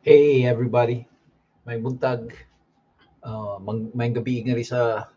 Hey everybody, may buntag, may gabi nga rin sa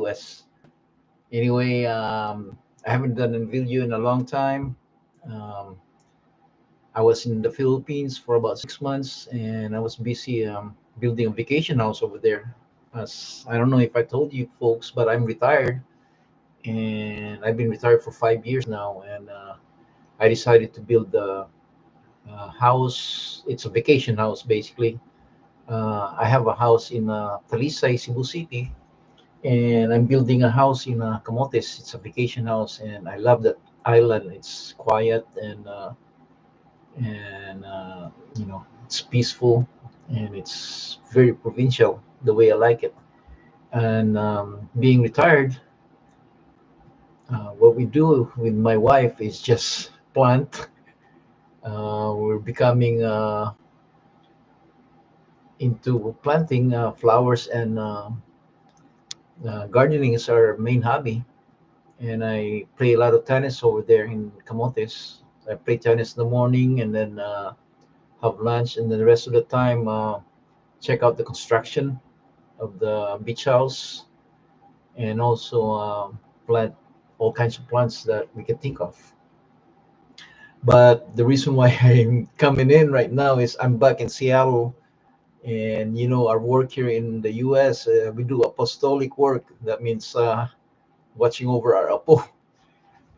US. Anyway, I haven't done a video in a long time. Um, I was in the Philippines for about 6 months, and I was busy building a vacation house over there. As I don't know if I told you folks, but I'm retired, and I've been retired for 5 years now. And I decided to build a house. It's a vacation house basically. I have a house in Talisay, Cebu City, and I'm building a house in Camotes. It's a vacation house, and I love that island. It's quiet and it's peaceful, and it's very provincial the way I like it. And being retired, what we do with my wife is just plant. We're becoming into planting flowers and gardening is our main hobby, and I play a lot of tennis over there in Camotes. I play tennis in the morning and then have lunch, and then the rest of the time check out the construction of the beach house and also plant all kinds of plants that we can think of. But the reason why I'm coming in right now is I'm back in Seattle, and our work here in the U.S. We do apostolic work. That means watching over our apo.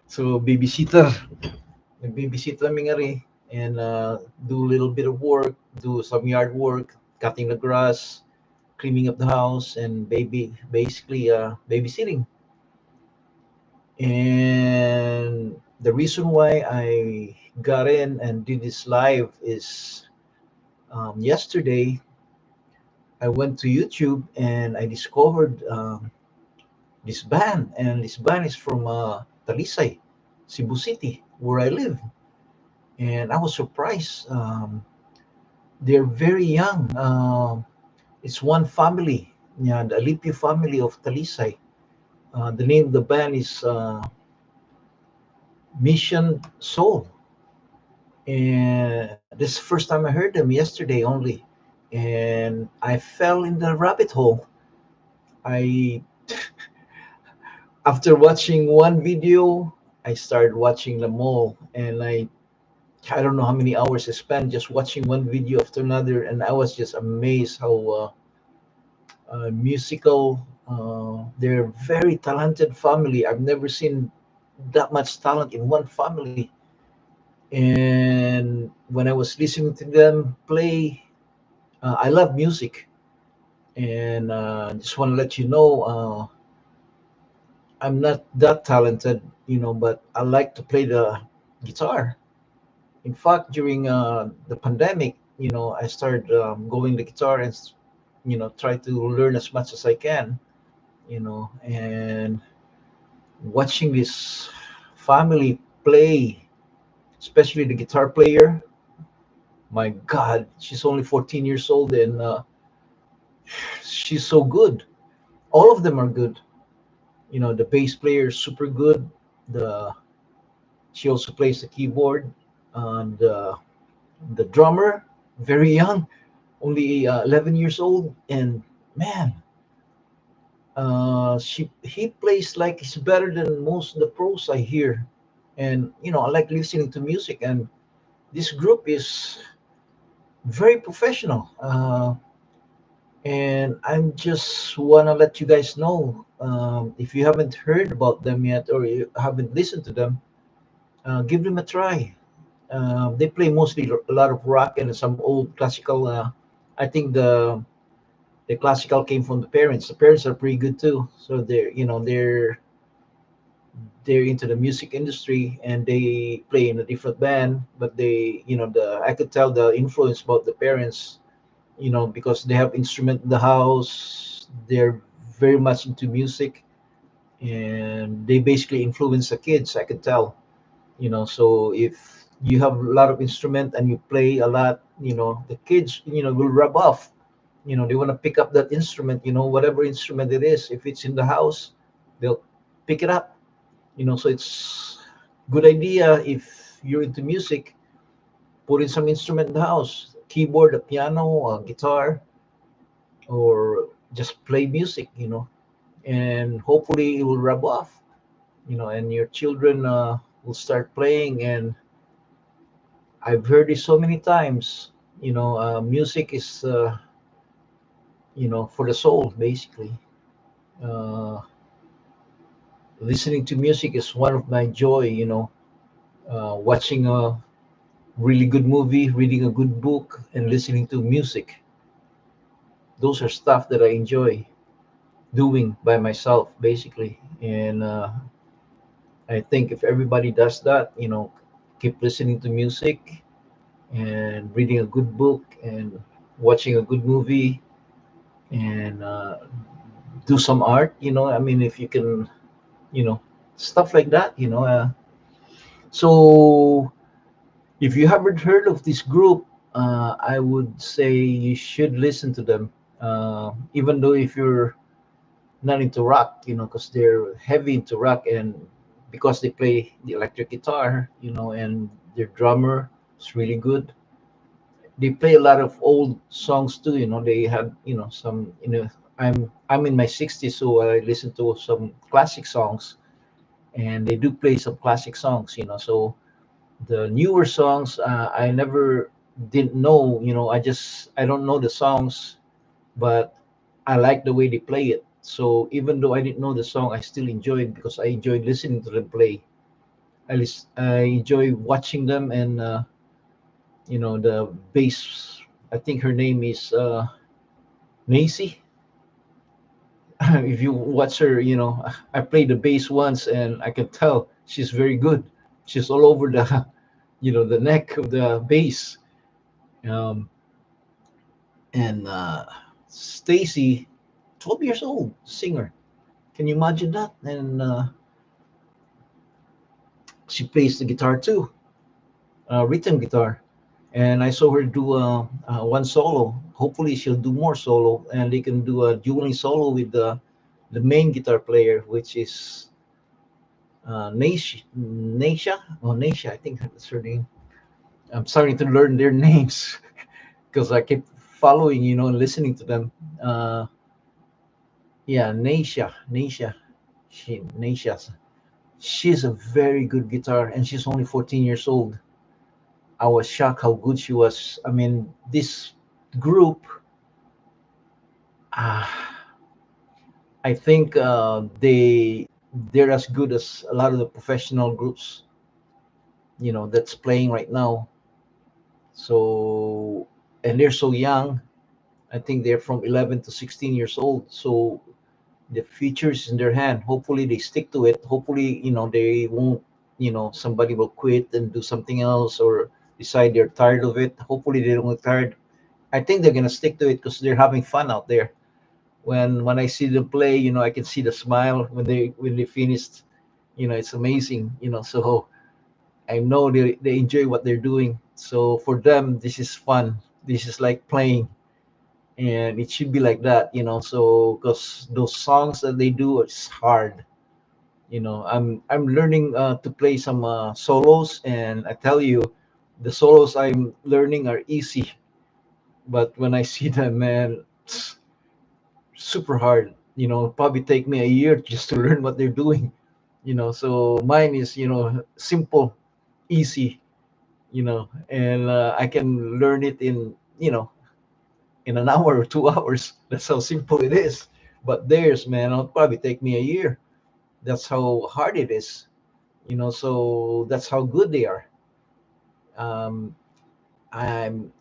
So babysit kami nga rin, and do a little bit of work, do some yard work, cutting the grass, cleaning up the house, and basically babysitting. And the reason why I got in and did this live is yesterday I went to YouTube and I discovered this band, and this band is from Talisay, Cebu City, where I live, and I was surprised. They're very young. It's one family, yeah, the Alipio family of Talisay. The name of the band is Mission Soul, and this is the first time I heard them yesterday only, and I fell in the rabbit hole. I After watching one video, I started watching them all, and I don't know how many hours I spent just watching one video after another, and I was just amazed how musical. They're very talented family. I've never seen that much talent in one family. And when I was listening to them play, I love music, and just want to let you know, I'm not that talented, but I like to play the guitar. In fact, during the pandemic, I started going the guitar and try to learn as much as I can, and watching this family play, especially the guitar player. My God, she's only 14 years old, and she's so good. All of them are good. The bass player is super good. The She also plays the keyboard, and the drummer, very young, only 11 years old, and man, she he plays like he's better than most of the pros I hear. And I like listening to music, and this group is very professional. And I'm just wanna let you guys know, if you haven't heard about them yet or you haven't listened to them, give them a try. They play mostly a lot of rock and some old classical. I think the classical came from the parents. The parents are pretty good too, so they're into the music industry, and they play in a different band. But the I could tell the influence about the parents, because they have instrument in the house. They're very much into music, and they basically influence the kids. I could tell. So if you have a lot of instrument and you play a lot, the kids will rub off. They want to pick up that instrument, whatever instrument it is. If it's in the house, they'll pick it up. So it's good idea if you're into music, put in some instrument in the house. keyboard, a piano, a guitar, or just play music, and hopefully it will rub off, and your children will start playing. And I've heard it so many times, music is, for the soul, basically. Uh, Listening to music is one of my joy, watching a really good movie, reading a good book, and listening to music. Those are stuff that I enjoy doing by myself, basically. And I think if everybody does that, keep listening to music and reading a good book and watching a good movie and do some art, I mean, if you can, you know, stuff like that, So if you haven't heard of this group, I would say you should listen to them. Even though if you're not into rock, because they're heavy into rock, and because they play the electric guitar, and their drummer is really good. They play a lot of old songs too. They had, some. I'm in my 60s, so I listen to some classic songs, and they do play some classic songs. So the newer songs, I never didn't know. I don't know the songs, but I like the way they play it. So even though I didn't know the song, I still enjoy it because I enjoyed listening to them play. I enjoy watching them, and the bass. I think her name is Macy. If you watch her, I played the bass once, and I can tell she's very good. She's all over the, the neck of the bass. Um, and Stacy, 12 years old, singer. Can you imagine that? And she plays the guitar too, rhythm guitar. And I saw her do one solo. Hopefully, she'll do more solo, and they can do a dueling solo with the main guitar player, which is Nasha. I think that's her name. I'm starting to learn their names because I keep following, and listening to them. Uh, yeah, Nasha. Nasha. She's a very good guitar, and she's only 14 years old. I was shocked how good she was. I mean, this group, uh, I think they're as good as a lot of the professional groups, that's playing right now. So, and they're so young. I think they're from 11 to 16 years old. So the future is in their hand. Hopefully they stick to it. Hopefully, they won't, somebody will quit and do something else or decide they're tired of it. Hopefully they don't get tired. I think they're gonna stick to it because they're having fun out there. When I see them play, I can see the smile when they finished. It's amazing. So I know they enjoy what they're doing. So for them, this is fun. This is like playing, and it should be like that. So because those songs that they do, it's hard. I'm learning to play some solos, and I tell you, the solos I'm learning are easy, but when I see them, man, it's super hard. Probably take me a year just to learn what they're doing. So mine is, simple, easy, and I can learn it in an hour or 2 hours. That's how simple it is. But theirs, man, it'll probably take me a year. That's how hard it is. So that's how good they are. um, i'm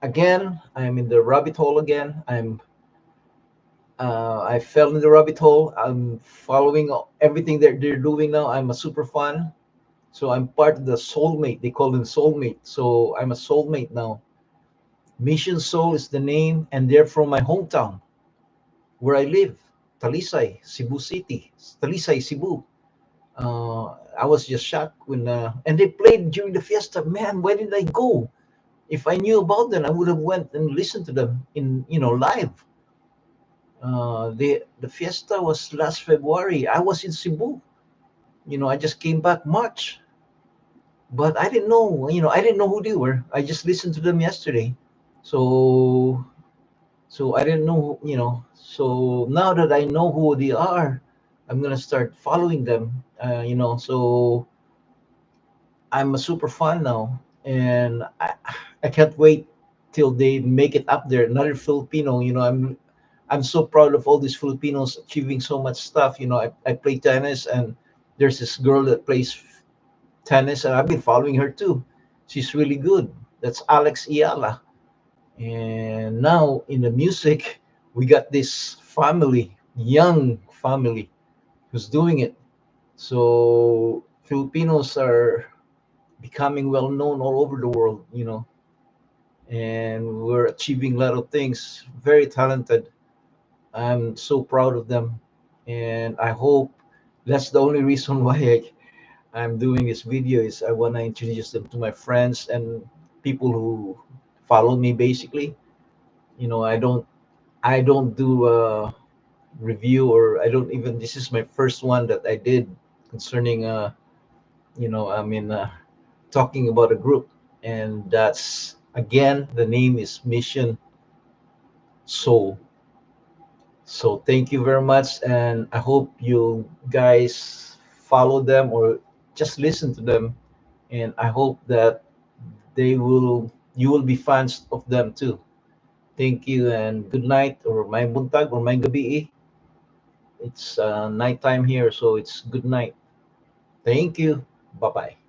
I'm in the rabbit hole again. I fell in the rabbit hole. I'm following everything that they're doing now. I'm a super fan. So I'm part of the soulmate. They call them soulmate. So I'm a soulmate now. Mission Soul is the name, and they're from my hometown where I live, Talisay, Cebu City, Talisay, Cebu. I was just shocked and they played during the fiesta. Man, where did I go? If I knew about them, I would have went and listened to them in live. The fiesta was last February. I was in Cebu. I just came back March. but I didn't know. I didn't know who they were. I just listened to them yesterday, so I didn't know. So now that I know who they are, I'm gonna start following them. So I'm a super fan now, and I can't wait till they make it up there. Another Filipino. I'm so proud of all these Filipinos achieving so much stuff. I play tennis, and there's this girl that plays tennis, and I've been following her too. She's really good. That's Alex Iala. And now in the music, we got this family, young family, who's doing it. So Filipinos are becoming well known all over the world, and we're achieving a lot of things. Very talented. I'm so proud of them, and I hope that's the only reason why I'm doing this video is I want to introduce them to my friends and people who follow me. Basically, I don't do a review, or I don't even. This is my first one that I did concerning I mean talking about a group, and that's again the name is Mission Soul. So thank you very much, and I hope you guys follow them or just listen to them, and I hope that you will be fans of them too. Thank you and good night, or may buntag or may gabi. It's nighttime here, so it's good night. Thank you. Bye bye.